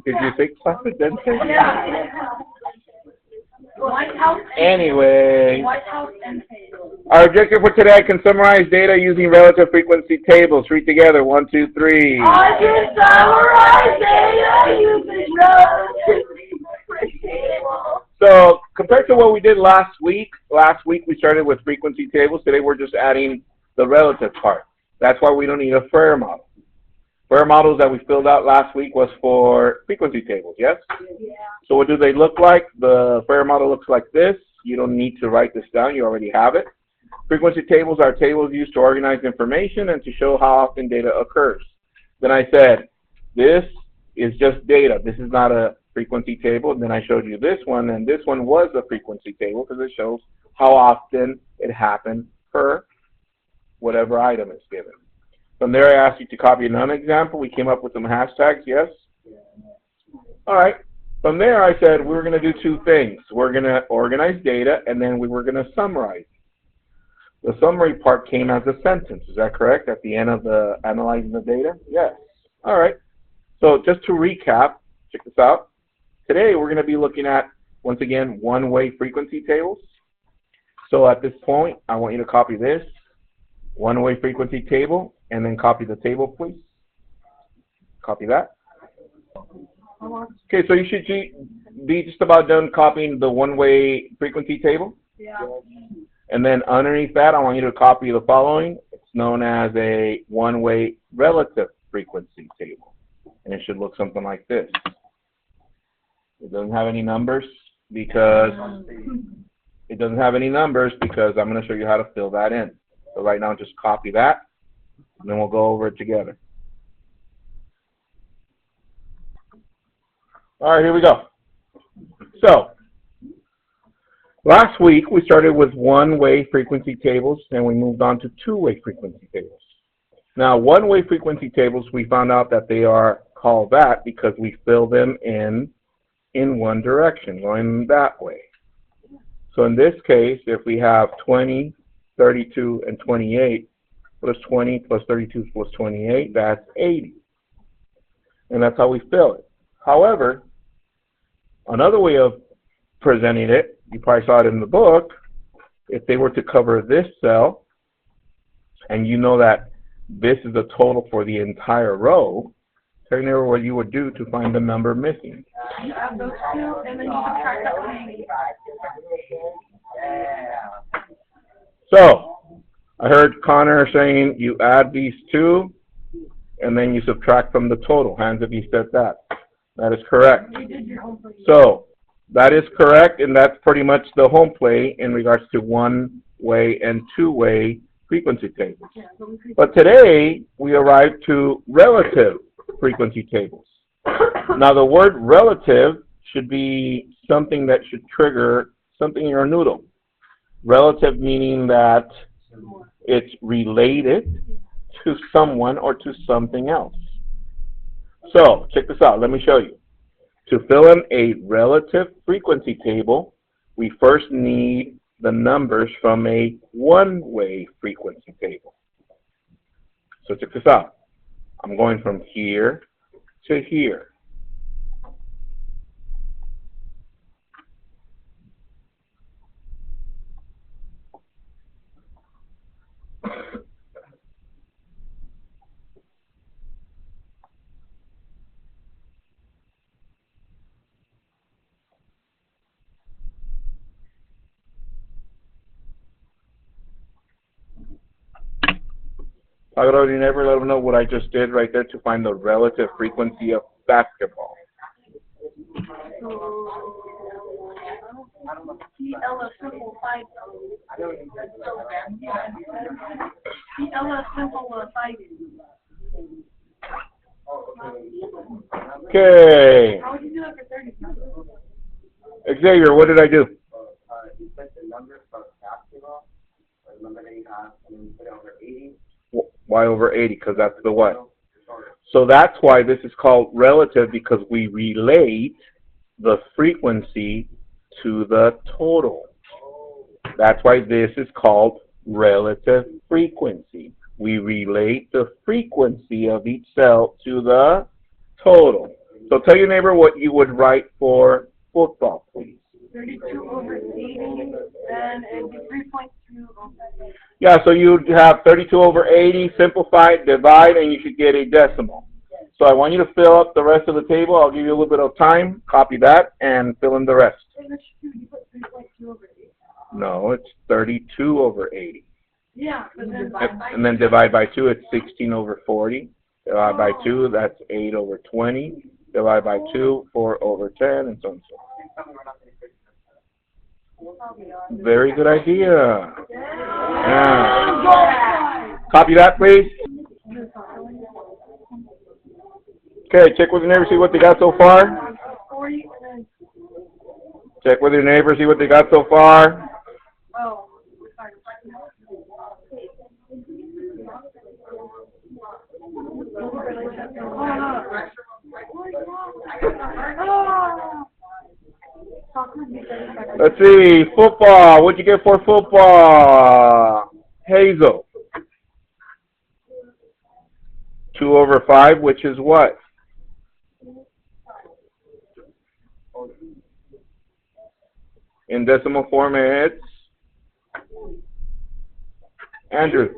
Did you think plastic density? Yeah. White House. Anyway, White House and our objective for today, I can summarize data using relative frequency tables. Read together. 1, 2, 3. I can summarize data using relative frequency tables. So compared to what we did last week we started with frequency tables. Today we're just adding the relative part. That's why we don't need a FAIR model. FAIR models that we filled out last week was for frequency tables, yes? Yeah. So what do they look like? The FAIR model looks like this. You don't need to write this down. You already have it. Frequency tables are tables used to organize information and to show how often data occurs. Then I said, this is just data. This is not a frequency table. And then I showed you this one, and this one was a frequency table because it shows how often it happened per whatever item is given. From there, I asked you to copy another example. We came up with some hashtags, yes? All right. From there, I said we were going to do two things. We're going to organize data, and then we were going to summarize. The summary part came as a sentence. Is that correct? At the end of the analyzing the data? Yes. All right. So just to recap, check this out. Today, we're going to be looking at, once again, one-way frequency tables. So at this point, I want you to copy this one-way frequency table, and then copy the table, please. Copy that. Okay, so you should be just about done copying the one-way frequency table. Yeah. And then underneath that, I want you to copy the following. It's known as a one-way relative frequency table. And it should look something like this. It doesn't have any numbers because I'm going to show you how to fill that in. So right now, just copy that, and then we'll go over it together. All right, here we go. So last week, we started with one-way frequency tables, and we moved on to two-way frequency tables. Now, one-way frequency tables, we found out that they are called that because we fill them in one direction, going that way. So in this case, if we have 20, 32, and 28, plus 20 plus 32 plus 28, that's 80. And that's how we fill it. However, another way of presenting it, you probably saw it in the book, if they were to cover this cell, and you know that this is the total for the entire row, tell me what you would do to find the number missing. You add those two, and then you subtract that one. So, I heard Connor saying you add these two, and then you subtract from the total. Hands if you said that. That is correct. So, that is correct, and that's pretty much the home play in regards to one-way and two-way frequency tables. But today, we arrived to relative frequency tables. Now, the word relative should be something that should trigger something in your noodle. Relative meaning that it's related to someone or to something else. So, check this out. Let me show you. To fill in a relative frequency table, we first need the numbers from a one-way frequency table. So, check this out. I'm going from here to here. I would already never let them know what I just did right there to find the relative frequency of basketball. Okay. Xavier, what did I do? You put the number from basketball, or the number that you have, and then you put it over 80. Y over 80, because that's the what? So that's why this is called relative, because we relate the frequency to the total. That's why this is called relative frequency. We relate the frequency of each cell to the total. So tell your neighbor what you would write for football, please. 32 over 80, and it'd be 3.2 over 80. Yeah, so you'd have 32 over 80, simplify it, divide, and you should get a decimal. So I want you to fill up the rest of the table. I'll give you a little bit of time. Copy that and fill in the rest. You put 3.2 over 80. No, it's 32 over 80. Yeah, but then And then divide by 2, it's 16 over 40. Divide by 2, that's 8 over 20. Divide by 2, 4 over 10, and so on and so on. Very good idea. Yeah. Copy that, please. Okay, check with your neighbor, see what they got so far. Check with your neighbor, see what they got so far. Oh, Let's see, football. What'd you get for football? Hazel. 2 over 5, which is what? In decimal form, it's Andrew.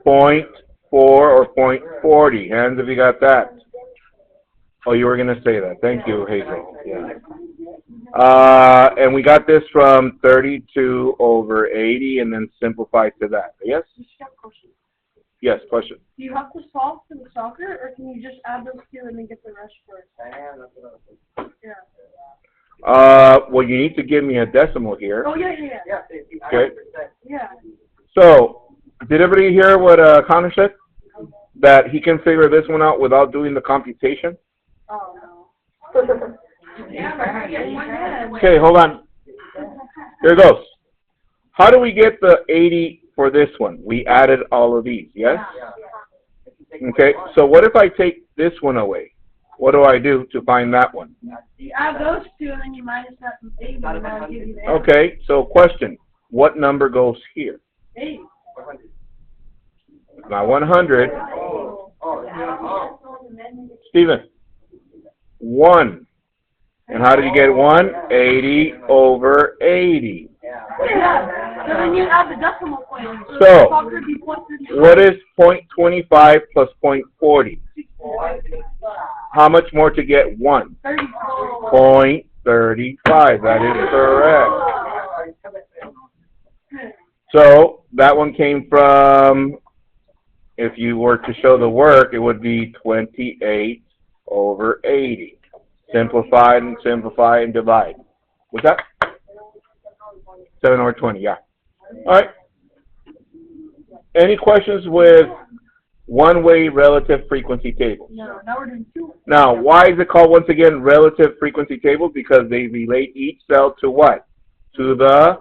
0.4 or 0.40. Hands if you got that. Oh, you were going to say that. Thank you, Hazel. Yeah. And we got this from 32 over 80 and then simplified to that. Yes? Yes, question. Do you have to solve for the soccer, or can you just add those two and then get the rest first? Yeah. Well, you need to give me a decimal here. Oh, yeah. Okay. Yeah. So, did everybody hear what Connor said? That he can figure this one out without doing the computation? Oh, no. Okay, hold on. Here it goes. How do we get the 80 for this one? We added all of these, yes? Okay, so what if I take this one away? What do I do to find that one? You add those two and then you minus that from 80 and that'll give you the answer. Okay, so question. What number goes here? 80. Not 100. Steven. 1. And how did you get 1? 80 over 80. Yeah. So then you add the decimal point. So, soccer would be 0.35. what is 0.25 plus 0.40? How much more to get 1? 34. 0.35. That is correct. So, that one came from, if you were to show the work, it would be 28 over 80. Simplify and simplify and divide. What's that? 7 over 20, yeah. All right. Any questions with one-way relative frequency tables? No, now we're doing 2. Now, why is it called, once again, relative frequency tables? Because they relate each cell to what? To the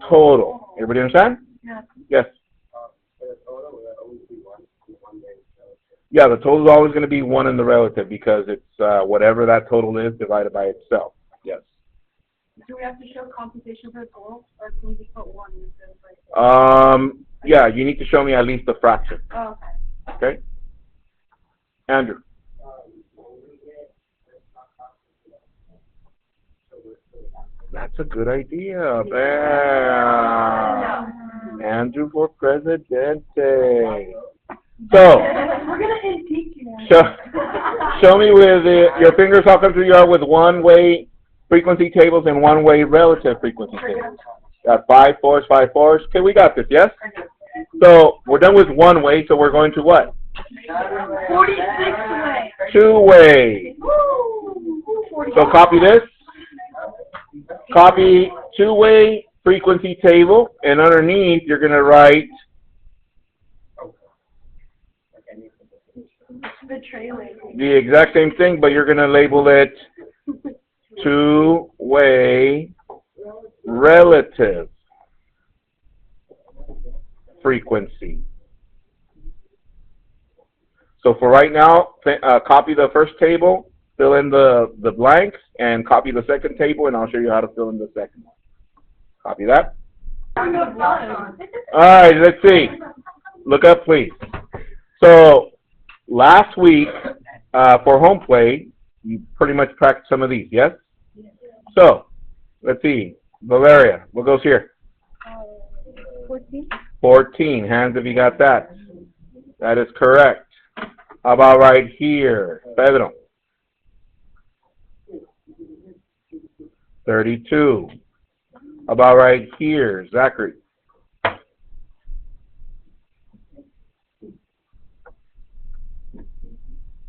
total. Everybody understand? Yeah. Yes. Yeah, the total is always going to be 1 in the relative because it's whatever that total is divided by itself. Yes. Do we have to show computation for the total, or can we just put 1 instead of like? Yeah, you need to show me at least the fraction. Oh, okay. Okay? Andrew. That's a good idea. Bam. Andrew for Presidente. So, We're going to impeach you. show me with your fingers how comfortable you are with one-way frequency tables and one-way relative frequency tables. Got 5 fours, 5 fours. Okay, we got this, yes? So, we're done with one-way, so we're going to what? 46-way. Two-way. So, copy this. Copy two-way frequency table, and underneath, you're going to write The trailing. the exact same thing, but you're going to label it two-way relative frequency. So for right now, copy the first table, fill in the blanks, and copy the second table, and I'll show you how to fill in the second one. Copy that. All right, let's see. Look up, please. So last week, for home play, you pretty much practice some of these, yes? So, let's see. Valeria, what goes here? 14. 14. Hands if you got that. That is correct. How about right here? Pedro. 32. How about right here? Zachary.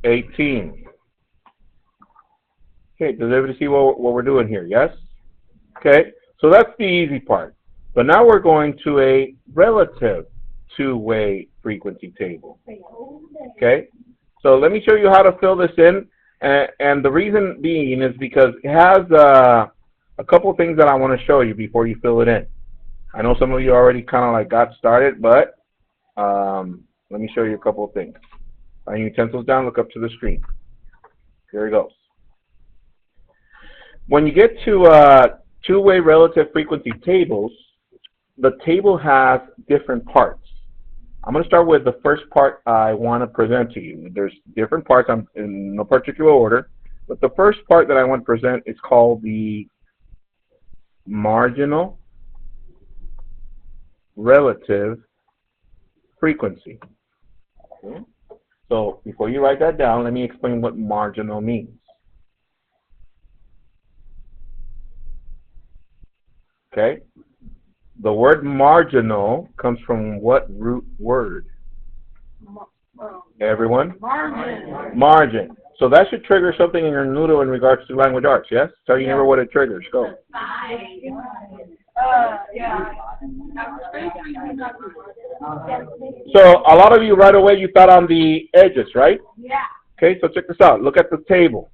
18. Okay, does everybody see what we're doing here? Yes? Okay, so that's the easy part. But now we're going to a relative two-way frequency table. Okay, so let me show you how to fill this in. And the reason being is because it has a couple of things that I want to show you before you fill it in. I know some of you already kind of like got started, but let me show you a couple of things. Find your utensils down, look up to the screen. Here it goes. When you get to two-way relative frequency tables, the table has different parts. I'm going to start with the first part I want to present to you. There's different parts, I'm in no particular order, but the first part that I want to present is called the marginal relative frequency. Okay. So before you write that down, let me explain what marginal means. Okay? The word marginal comes from what root word? Everyone? Margin. Margin. So that should trigger something in your noodle in regards to language arts, yes? Tell you never what it triggers. Go. Yeah. So a lot of you right away you thought on the edges, right? Yeah. Okay, so check this out. Look at the table.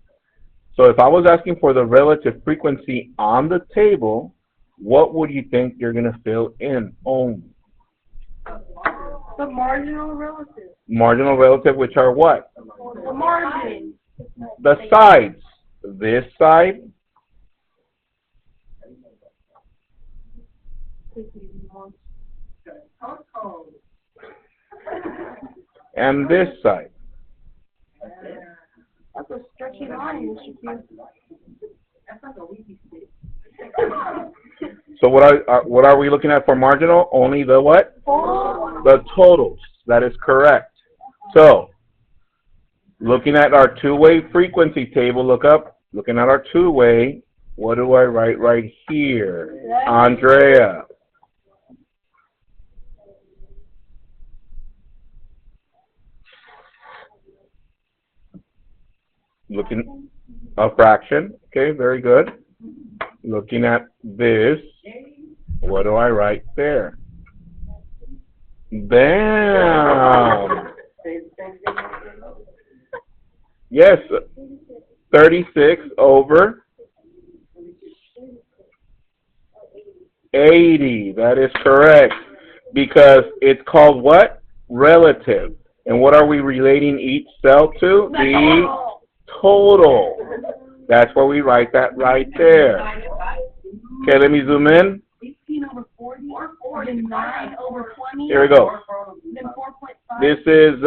So if I was asking for the relative frequency on the table, what would you think you're going to fill in only? The marginal relative. Marginal relative, which are what? The margin. The sides. This side and this side. That's a stretchy line, Mr. Q. So what are we looking at for marginal? Only the what? The totals. That is correct. So looking at our two-way frequency table, look up. Looking at our two-way, what do I write right here? Andrea. Looking a fraction. Okay, very good. Looking at this, what do I write there? Bam! Yes, 36 over 80. That is correct. Because it's called what? Relative. And what are we relating each cell to? The total. That's where we write that right there. Okay, let me zoom in. 18 over 40, then 9 over 20. Here we go. Then 4.5. This is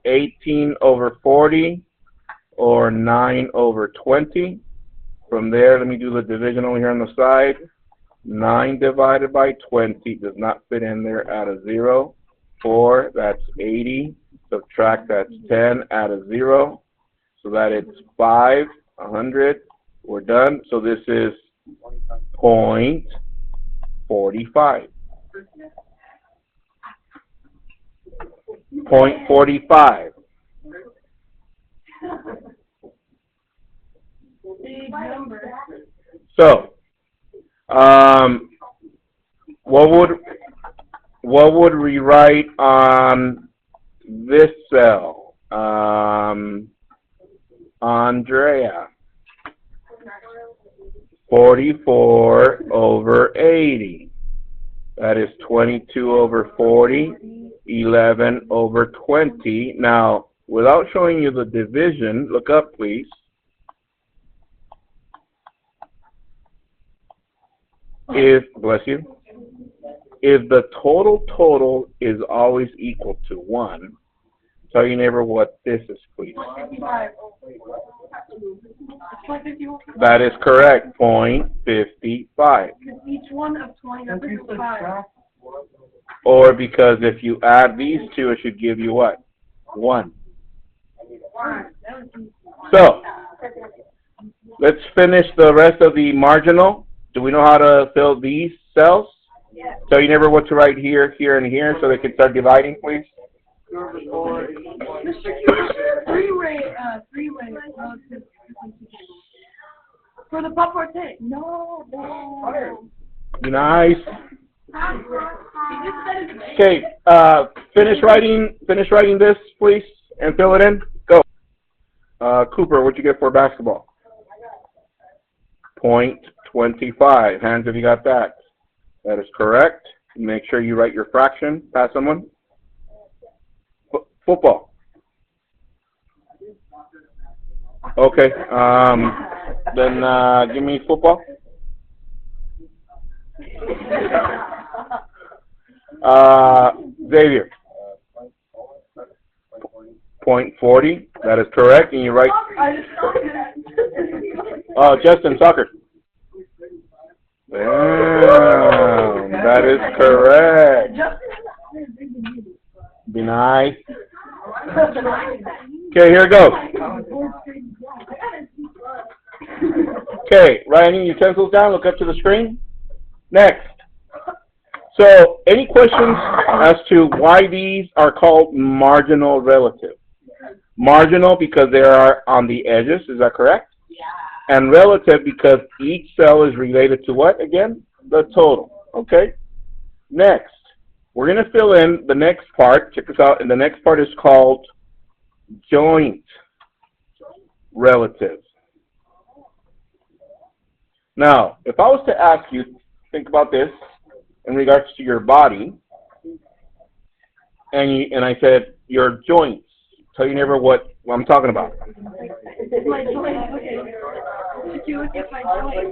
18 over 40 or 9 over 20. From there, let me do the division over here on the side. 9 divided by 20 does not fit in there. Add a 0. 4, that's 80. Subtract, that's 10. Add a 0. So that it's 5, 100. We're done. So this is 0.45. 0.45. Big number. So, what would we write on this cell? Andrea. 44 over 80. That is 22 over 40, 11 over 20. Now, without showing you the division, look up, please. Bless you, if the total is always equal to 1, Tell your neighbor what this is, please. 55. Point 51. That is correct. 0.55. Each one of 20 numbers is 5. Or because if you add these two, it should give you what? 1. So, let's finish the rest of the marginal. Do we know how to fill these cells? Tell your neighbor what to write here, here, and here so they can start dividing, please. Three-way relative for the pop forte. No. Be nice. Okay, finish writing this, please, and fill it in. Go. Cooper, what'd you get for basketball? 0.25. Hands, have you got that? That is correct. Make sure you write your fraction. Pass someone. Football. Okay. Then give me football. Xavier. 0.40. That is correct. And you write. Justin, soccer. Damn, that is correct. Be nice. Okay, here it goes. Okay, writing utensils down. Look up to the screen. Next. So, any questions as to why these are called marginal relative? Marginal because they are on the edges. Is that correct? Yeah. And relative because each cell is related to what again? The total. Okay. Next, we're going to fill in the next part. Check this out. And the next part is called joint relative. Now, if I was to ask you, think about this in regards to your body, and I said your joints. Tell your neighbor what I'm talking about. My joint. Okay. If you look at my joint.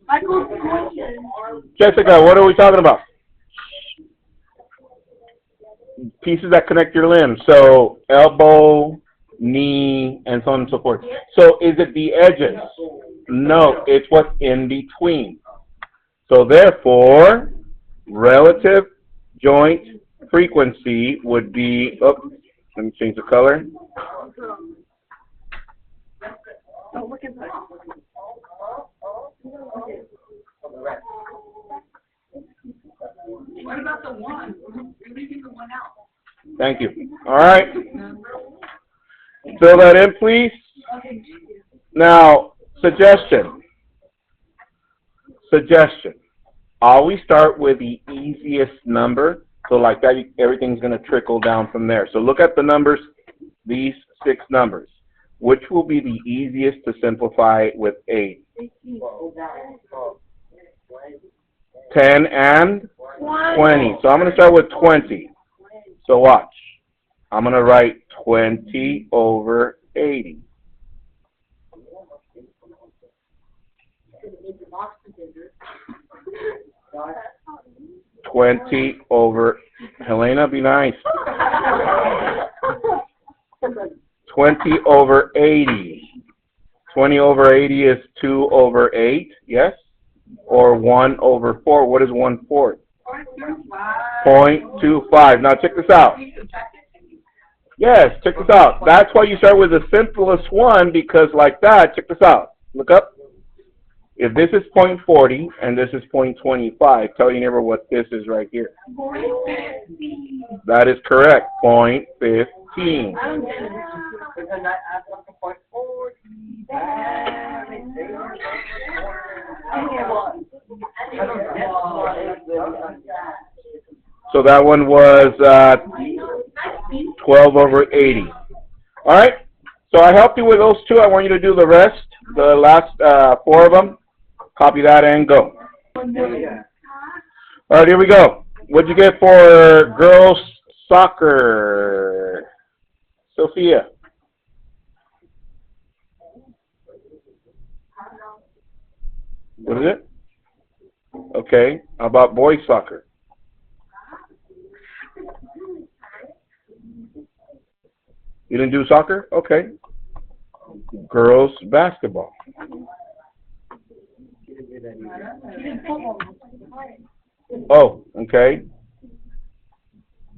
Michael's question. Jessica, what are we talking about? Pieces that connect your limbs. So elbow, knee, and so on and so forth. So is it the edges? No, it's what's in between. So therefore, relative joint frequency would be, let me change the color. Oh, look at that. What about the one? You're leaving the one out. Thank you. All right. Fill that in, please. Now, suggestion. Always start with the easiest number. So like that, everything's going to trickle down from there. So look at the numbers, these 6 numbers. Which will be the easiest to simplify with 8? 10 and 20. So I'm going to start with 20. So watch. I'm going to write 20 over 80. $20 over, Helena, be nice. 20 over 80. 20 over 80 is 2 over 8, yes? Or 1 over 4. What is 1/4? 0.25. Now check this out. Yes, check this out. That's why you start with the simplest one, because like that, check this out. Look up. If this is 0.40 and this is 0.25, tell your neighbor what this is right here. 0.50. That is correct. 0.15. So that one was 12 over 80. All right. So I helped you with those 2. I want you to do the rest, the last 4 of them. Copy that and go. All right, here we go. What'd you get for girls soccer? Sophia. What is it? Okay. How about boys soccer? You didn't do soccer? Okay. Girls basketball. Oh, okay.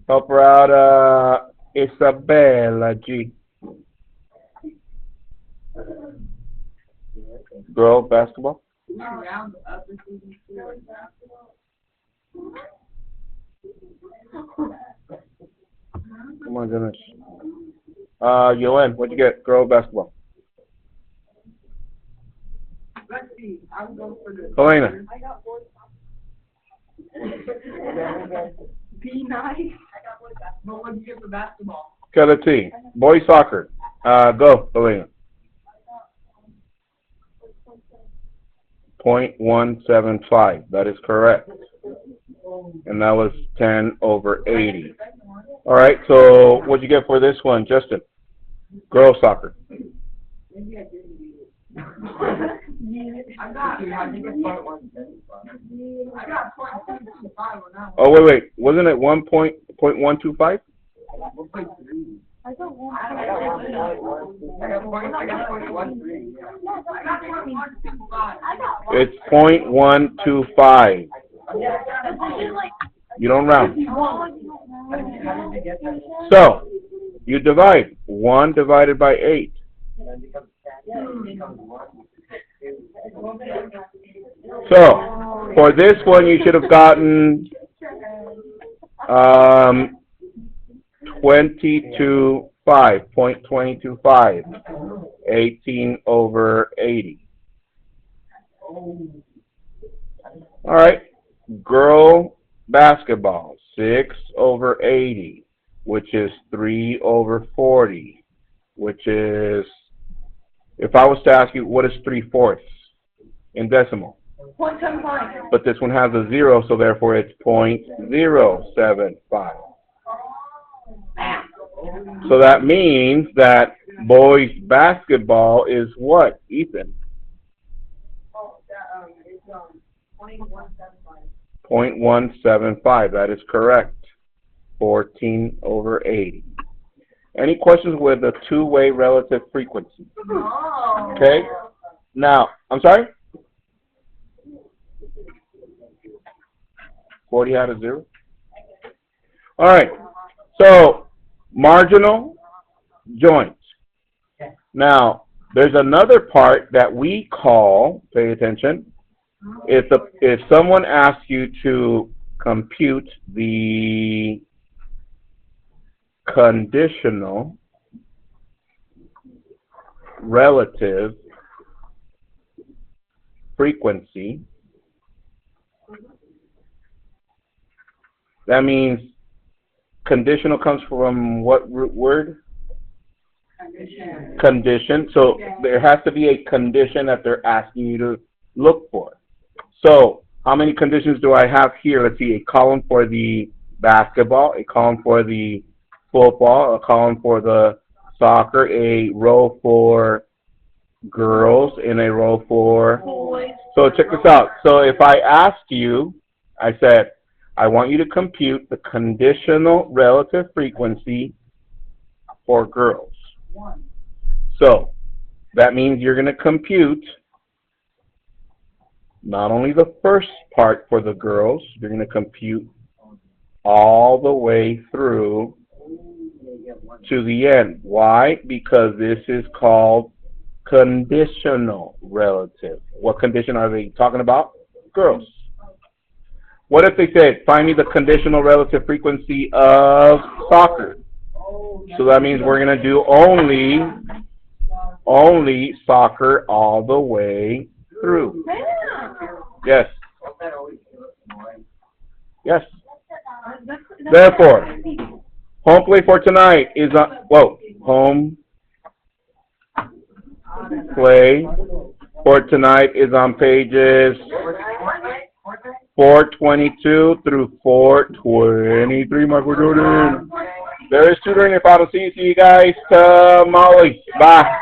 Help her out, Isabella G. Girl basketball. Oh my goodness. Yoann, what'd you get? Girl basketball. Let's see. I'll go for the. Helena. I got boys soccer. Be nice. I got boys basketball. But what did you get for basketball? Got a T. Boys soccer. Go, Helena. 0.175. That is correct. And that was 10/80. All right, so what'd you get for this one, Justin? Girls soccer. Maybe I didn't do it. I got 0.175. I got 0.225 on that one. Oh, wait. Wasn't it 1.125? I got one. I got 0.13. It's 0.125. You don't round. So, you divide. 1 divided by 8. So, for this one, you should have gotten 0.225. 18/80. All right. Girl basketball, 6/80, which is 3/40, which is, if I was to ask you, what is 3/4 in decimal? 0.75. But this one has a 0, so therefore it's 0.075. So that means that boys basketball is what, Ethan? It's 0.175. 0.175. That is correct. 14/80. Any questions with a two-way relative frequency? Okay. Now, I'm sorry? 40 had a 0? All right. So, marginal joints. Now, there's another part that we call, pay attention, if someone asks you to compute the conditional relative frequency, that means conditional comes from what root word? Condition. So there has to be a condition that they're asking you to look for. So how many conditions do I have here? Let's see, a column for the basketball, a column for the football, a column for the soccer, a row for girls, and a row for boys. So check this out. So if I asked you, I said, I want you to compute the conditional relative frequency for girls. So that means you're going to compute not only the first part for the girls, you're going to compute all the way through to the end. Why? Because this is called conditional relative. What condition are they talking about? Girls. What if they said, find me the conditional relative frequency of soccer? So that means we're going to do only soccer all the way through. Yes. Yes. Therefore, home play for tonight is home play for tonight is on pages 422 through 423, Michael Jordan. There is tutoring if I don't see you guys tomorrow. Bye.